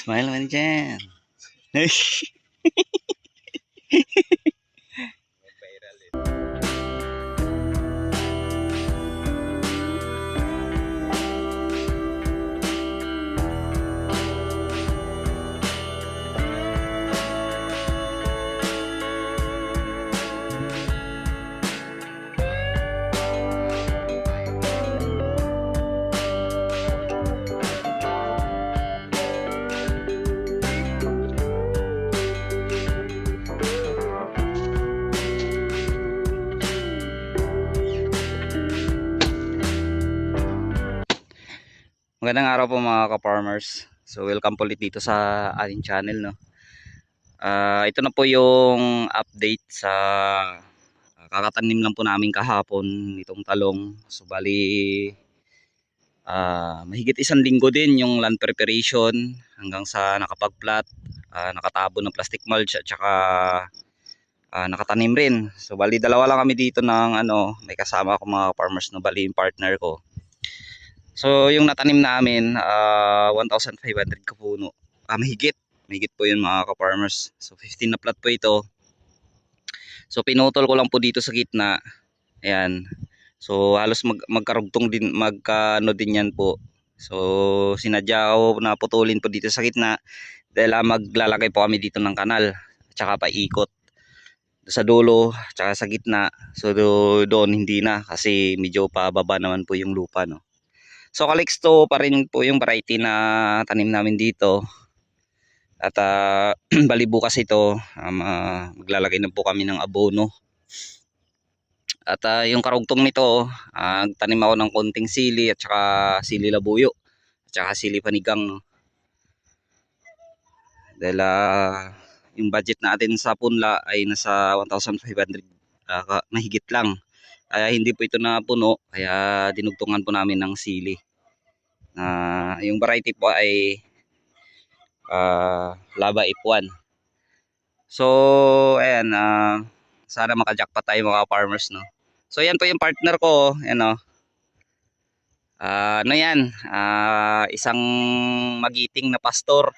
Smile naman dyan. Magandang araw po mga ka-farmers. So welcome po ulit dito sa ating channel, no. Ito na po yung update sa kakatanim lang po namin kahapon itong talong. So bali mahigit isang linggo din yung land preparation hanggang sa nakapag-plat, nakatabo ng plastic mulch at saka nakatanim rin. So bali dalawa lang kami dito ng may kasama ako mga farmers, no, bali yung partner ko. So yung natanim namin 1,500 kapuno. Mahigit po yun mga ka-farmers. So 15 na plat po ito. So pinutol ko lang po dito sa gitna. Ayan. So halos magkarugtong din, magkano din yan po. So sinadya ko na putulin po dito sa gitna dahil maglalagay po kami dito ng kanal at saka paikot sa dulo at saka sa gitna. So doon hindi na kasi medyo pababa naman po yung lupa, no. So Calixto pa rin po yung variety na tanim namin dito. At bali bukas ito maglalagay na po kami ng abono. At yung karugtong nito, tanim ako ng konting sili at saka sili labuyo at saka sili panigang, no. Dahil yung budget natin sa punla ay nasa 1,500 mahigit lang. Kaya hindi po ito na puno, kaya dinugtungan po namin ng sili. Yung variety po ay Laba F1. So ayan, sana makajackpot tayo mga farmers, no. So yan po yung partner ko, yan, yan, isang magiting na pastor.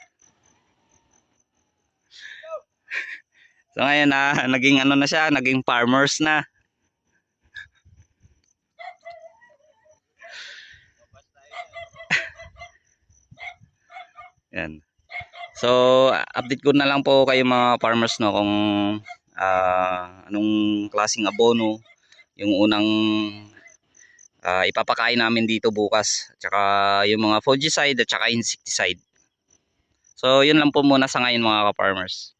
So ngayon naging na siya, naging farmers na. Yan. So update ko na lang po kayo mga farmers, no, kung anong klaseng abono yung unang ipapakain namin dito bukas, at saka yung mga fungicide at saka insecticide. So yun lang po muna sa ngayon mga ka-farmers.